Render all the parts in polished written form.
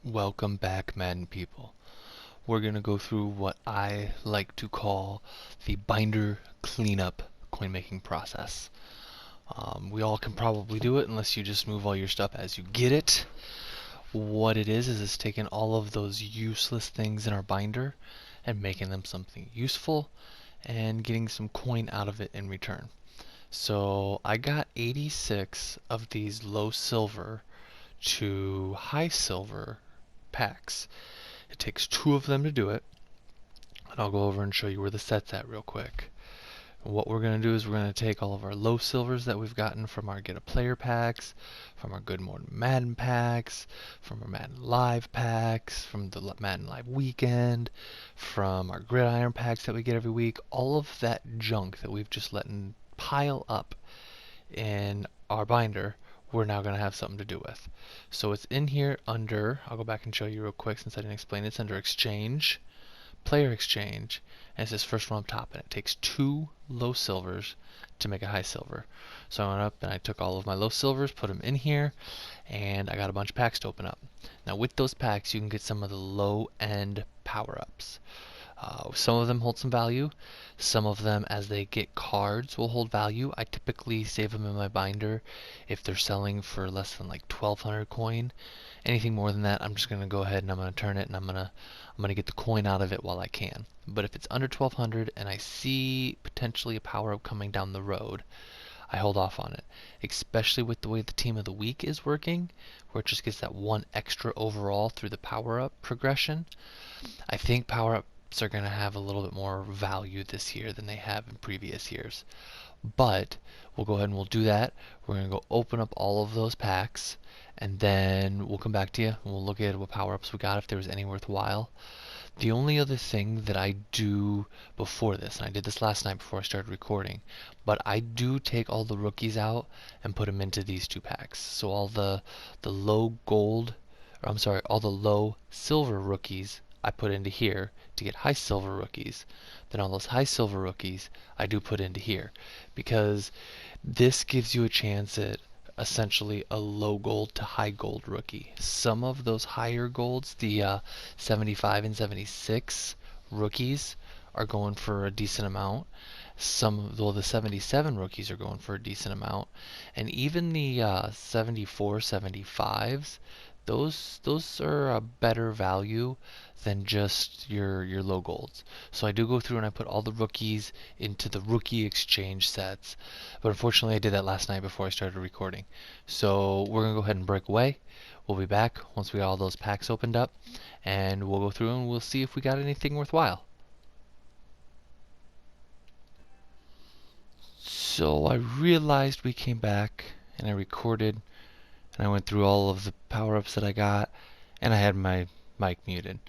Welcome back, Madden people. We're going to go through what I like to call the binder cleanup coin making process. We all can probably do it unless you just move all your stuff as you get it. What it is it's taking all of those useless things in our binder and making them something useful and getting some coin out of it in return. So I got 86 of these low silver to high silver packs. It takes 2 of them to do it, and I'll go over and show you where the set's at real quick. And what we're going to do is we're going to take all of our low silvers that we've gotten from our Get a Player packs, from our Good Morning Madden packs, from our Madden Live packs, from the Madden Live Weekend, from our Gridiron packs that we get every week, all of that junk that we've just let pile up in our binder, we're now going to have something to do with. So it's in here under, I'll go back and show you real quick since I didn't explain it. It's under Exchange, Player Exchange, and it's this first one up top, and it takes 2 low silvers to make a high silver. So I went up and I took all of my low silvers, put them in here, and I got a bunch of packs to open up. Now with those packs you can get some of the low end power-ups. Some of them hold some value. Some of them, as they get cards, will hold value. I typically save them in my binder if they're selling for less than like 1,200 coin. Anything more than that, I'm just going to go ahead and I'm going to turn it and I'm going to get the coin out of it while I can. But if it's under 1,200 and I see potentially a power-up coming down the road, I hold off on it, especially with the way the team of the week is working, where it just gets that 1 extra overall through the power-up progression. I think power-up are going to have a little bit more value this year than they have in previous years. But we'll go ahead and we'll do that. We're going to go open up all of those packs, and then we'll come back to you and we'll look at what power-ups we got, if there was any worthwhile. The only other thing that I do before this, and I did this last night before I started recording, but I do take all the rookies out and put them into these 2 packs. So all the low gold, or I'm sorry, all the low silver rookies I put into here to get high silver rookies. Then all those high silver rookies I do put into here, because this gives you a chance at essentially a low gold to high gold rookie. Some of those higher golds, the 75 and 76 rookies, are going for a decent amount. Well, the 77 rookies are going for a decent amount, and even the 74, 75s, those are a better value than just your low golds. So I do go through and I put all the rookies into the rookie exchange sets. But unfortunately I did that last night before I started recording. So we're going to go ahead and break away. We'll be back once we got all those packs opened up, and we'll go through and we'll see if we got anything worthwhile. So I realized we came back and I recorded and I went through all of the power-ups that I got, and I had my mic muted.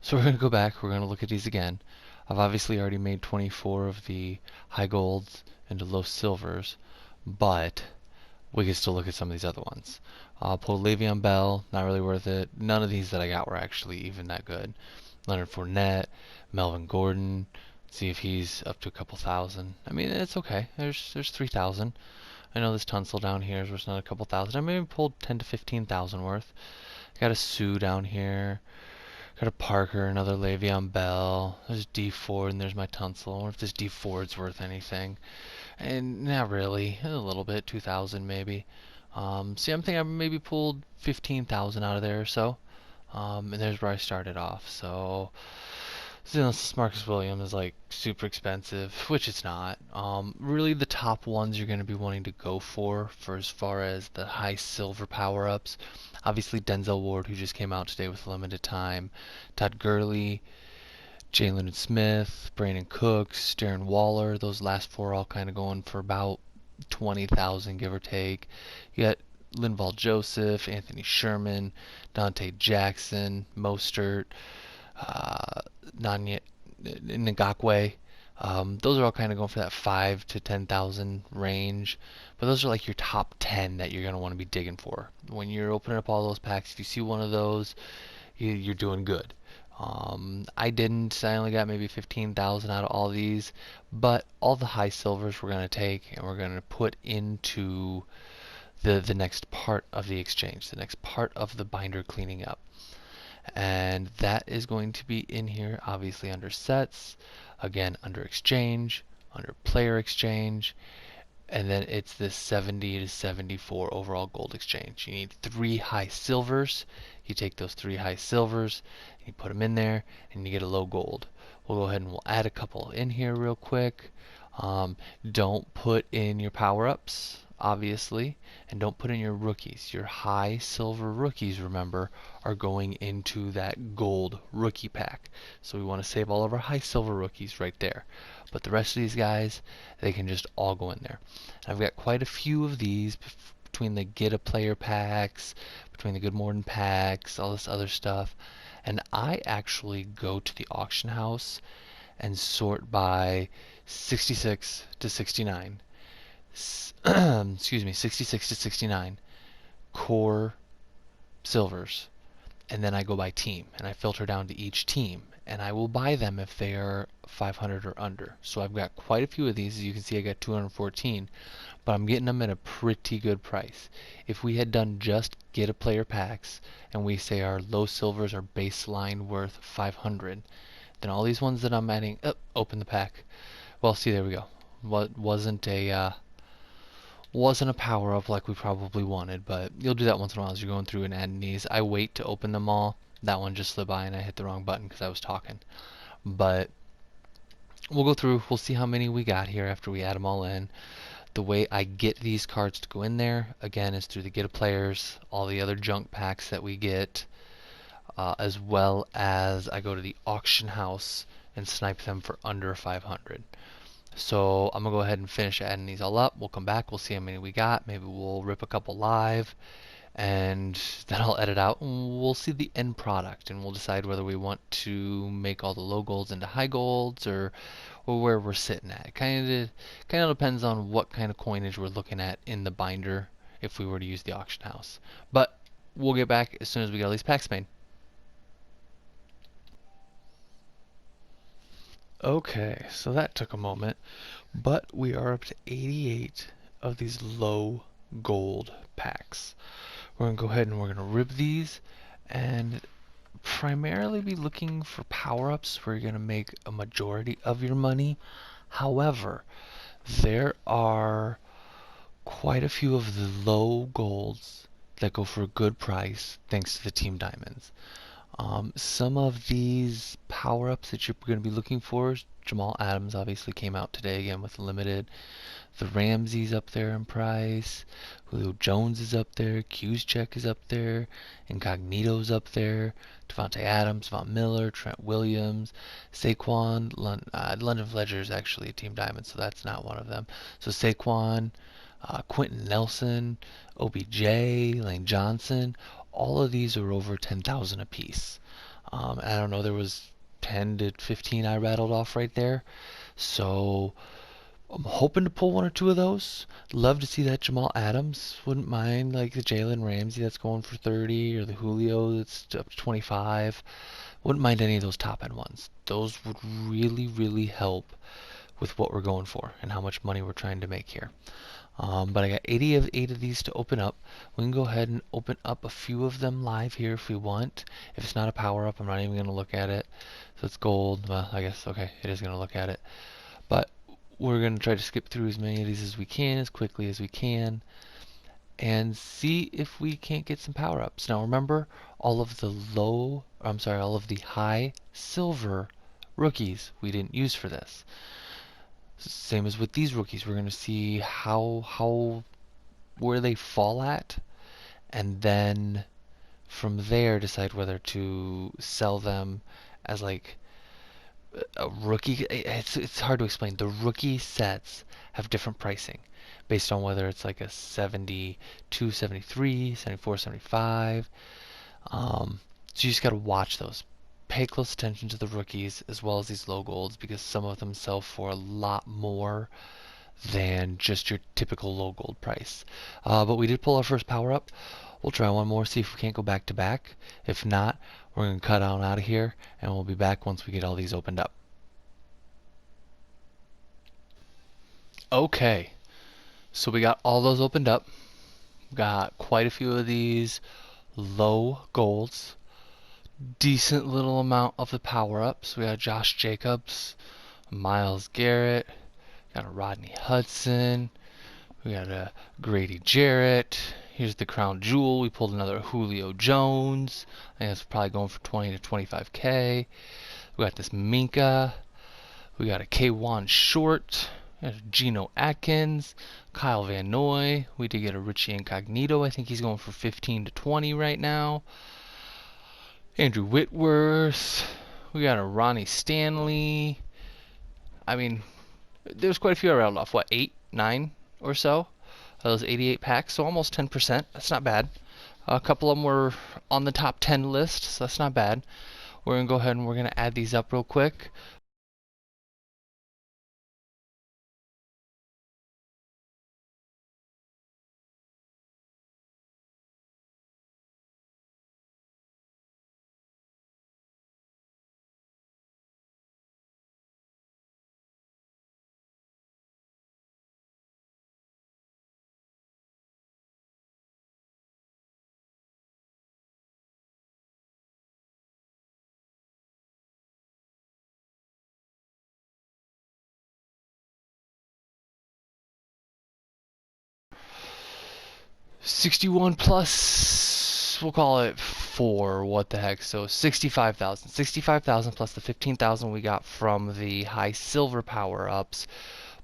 So we're going to go back, we're going to look at these again. I've obviously already made 24 of the high golds into low silvers, but we can still look at some of these other ones. I'll pull Le'Veon Bell, not really worth it. None of these that I got were actually even that good. Leonard Fournette, Melvin Gordon, see if he's up to a couple thousand. I mean, it's okay. There's 3,000. I know this Tunsil down here is worth another couple thousand. I maybe pulled 10 to 15,000 worth. Got a Sue down here. Got a Parker, another Le'Veon Bell. There's D Ford, and there's my Tunsil. I wonder if this D Ford's worth anything. And not really. A little bit. 2,000 maybe. See, I'm thinking I maybe pulled 15,000 out of there or so. And there's where I started off. So since Marcus Williams is like super expensive, which it's not. Really the top ones you're going to be wanting to go for as far as the high silver power-ups. Obviously Denzel Ward, who just came out today with limited time. Todd Gurley, Jalen Smith, Brandon Cooks, Darren Waller. Those last 4 all kind of going for about 20,000 give or take. You got Linval Joseph, Anthony Sherman, Dante Jackson, Mostert, Ngakwe. Those are all kind of going for that 5 to 10,000 range, but those are like your top 10 that you're going to want to be digging for. When you're opening up all those packs, if you see one of those, you're doing good. I only got maybe 15,000 out of all these, but all the high silvers we're going to take and we're going to put into the next part of the exchange, the next part of the binder cleaning up. And that is going to be in here, obviously under sets, again under exchange, under player exchange, and then it's this 70 to 74 overall gold exchange. You need 3 high silvers. You take those 3 high silvers, and you put them in there, and you get a low gold. We'll go ahead and we'll add a couple in here real quick. Don't put in your power-ups, obviously, and don't put in your rookies. Your high silver rookies, remember, are going into that gold rookie pack. So we want to save all of our high silver rookies right there. But the rest of these guys, they can just all go in there. And I've got quite a few of these between the get a player packs, between the good morning packs, all this other stuff. And I actually go to the auction house and sort by 66 to 69. Excuse me, 66 to 69 core silvers. And then I go by team and I filter down to each team, and I will buy them if they are 500 or under. So I've got quite a few of these. As you can see, I got 214, but I'm getting them at a pretty good price. If we had done just get a player packs and we say our low silvers are baseline worth 500, then all these ones that I'm adding, open the pack. Well, see, there we go. Wasn't a power up like we probably wanted, but you'll do that once in a while as you're going through and adding these. I wait to open them all. That one just slid by and I hit the wrong button because I was talking. But we'll go through, we'll see how many we got here after we add them all in. The way I get these cards to go in there, again, is through the get a players, all the other junk packs that we get, as well as I go to the auction house and snipe them for under 500. So I'm gonna go ahead and finish adding these all up. We'll come back, we'll see how many we got. Maybe we'll rip a couple live, and then I'll edit out and we'll see the end product, and we'll decide whether we want to make all the low golds into high golds or where we're sitting at. It kind of depends on what kind of coinage we're looking at in the binder if we were to use the auction house. But we'll get back as soon as we get all these packs made. Okay, so that took a moment, but we are up to 88 of these low gold packs. We're going to go ahead and we're going to rip these and primarily be looking for power-ups where you're going to make a majority of your money. However, there are quite a few of the low golds that go for a good price thanks to the team diamonds. Some of these power-ups that you're going to be looking for, Jamal Adams obviously came out today again with limited. The Ramsey's up there in price. Julio Jones is up there. Q's check is up there. Incognito's up there. Devontae Adams, Von Miller, Trent Williams, Saquon. London Fletcher is actually a team diamond, so that's not one of them. So Saquon, Quentin Nelson, OBJ, Lane Johnson. All of these are over 10,000 a piece. I don't know, there was 10 to 15 I rattled off right there. So I'm hoping to pull one or two of those. Love to see that Jamal Adams. Wouldn't mind like the Jalen Ramsey that's going for 30 or the Julio that's up to 25. Wouldn't mind any of those top end ones. Those would really, really help with what we're going for and how much money we're trying to make here. But I got 88 of these to open up. We can go ahead and open up a few of them live here if we want. If it's not a power up, I'm not even going to look at it. So it's gold. Well, I guess, okay, it is going to look at it. But we're going to try to skip through as many of these as we can, as quickly as we can, and see if we can't get some power ups. Now remember, all of the all of the high silver rookies we didn't use for this. Same as with these rookies, we're going to see where they fall at, and then from there decide whether to sell them as like a rookie. It's hard to explain. The rookie sets have different pricing based on whether it's like a 72, 73, 74, 75. So you just got to watch those. Pay close attention to the rookies as well as these low golds, because some of them sell for a lot more than just your typical low gold price. But we did pull our first power up. We'll try one more, see if we can't go back to back. If not, we're going to cut on out of here, and we'll be back once we get all these opened up. Okay, so we got all those opened up. Got quite a few of these low golds. decent little amount of the power-ups. We got Josh Jacobs, Myles Garrett, got a Rodney Hudson, we got a Grady Jarrett. Here's the crown jewel. We pulled another Julio Jones. I think that's probably going for 20 to 25K. We got this Minka. We got a K1 Short. We got a Geno Atkins. Kyle Van Noy. We did get a Richie Incognito. I think he's going for 15 to 20 right now. Andrew Whitworth. We got a Ronnie Stanley. I mean, there's quite a few around off. What, 8, 9 or so? Those 88 packs, so almost 10%. That's not bad. A couple of them were on the top 10 list, so that's not bad. We're going to go ahead and we're going to add these up real quick. $61 plus, we'll call it 4, what the heck, so 65,000. 65,000 plus the 15,000 we got from the high silver power-ups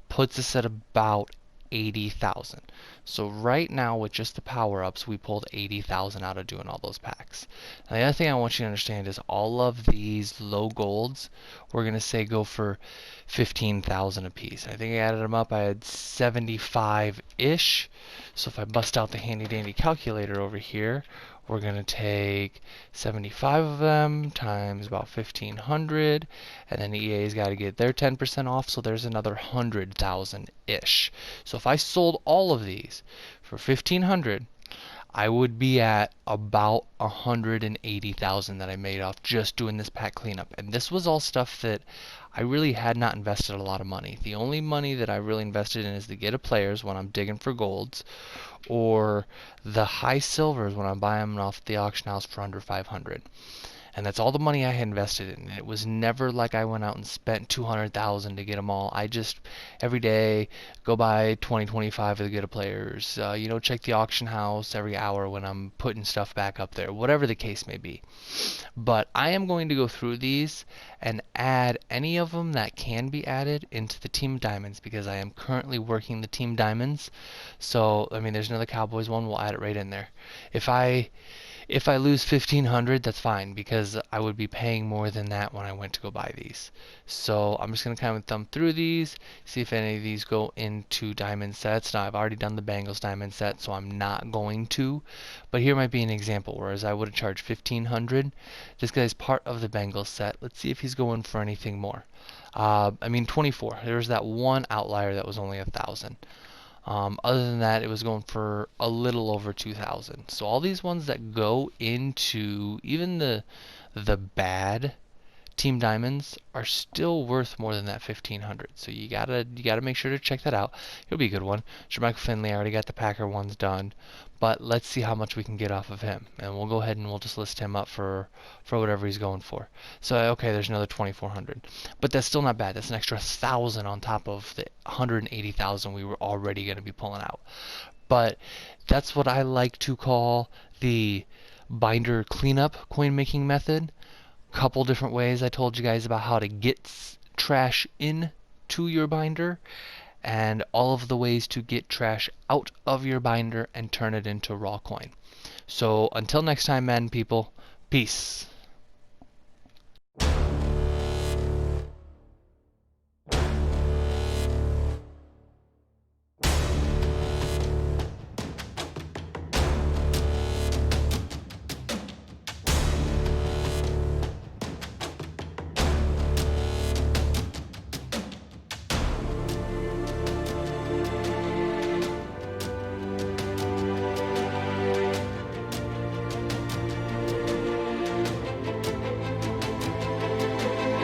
puts us at about 80,000. So right now with just the power-ups, we pulled 80,000 out of doing all those packs. Now the other thing I want you to understand is all of these low golds, we're going to say go for 15,000 a piece. I think I added them up, I had 75-ish. So if I bust out the handy dandy calculator over here, we're going to take 75 of them times about 1,500, and then EA's got to get their 10% off, so there's another 100,000-ish. So if I sold all of these for 1,500, I would be at about 180,000 that I made off just doing this pack cleanup. And this was all stuff that I really had not invested a lot of money. The only money that I really invested in is the get of players when I'm digging for golds, or the high silvers when I'm buying them off the auction house for under 500. And that's all the money I had invested in. It was never like I went out and spent 200,000 to get them all. I just every day go buy 20, 25 of the good players. Check the auction house every hour when I'm putting stuff back up there, whatever the case may be. But I am going to go through these and add any of them that can be added into the Team Diamonds, because I am currently working the Team Diamonds. So, I mean, there's another Cowboys one. We'll add it right in there. If I lose 1,500, that's fine, because I would be paying more than that when I went to go buy these. So I'm just going to kind of thumb through these, see if any of these go into diamond sets. Now I've already done the Bengals diamond set, so I'm not going to. But here might be an example, whereas I would have charged 1,500. This guy's part of the Bengals set. Let's see if he's going for anything more. 24. There's that one outlier that was only 1,000. Other than that, it was going for a little over 2,000. So all these ones that go into even the bad Team Diamonds are still worth more than that 1,500. So you gotta make sure to check that out. It'll be a good one. Jermichael Finley, I already got the Packer ones done, but let's see how much we can get off of him, and we'll go ahead and we'll just list him up for whatever he's going for. So okay, there's another 2,400, but that's still not bad. That's an extra 1,000 on top of the 180,000 we were already going to be pulling out. But that's what I like to call the binder cleanup coin making method. Couple different ways I told you guys about how to get trash in to your binder, and all of the ways to get trash out of your binder and turn it into raw coin. So until next time, Madden people, peace.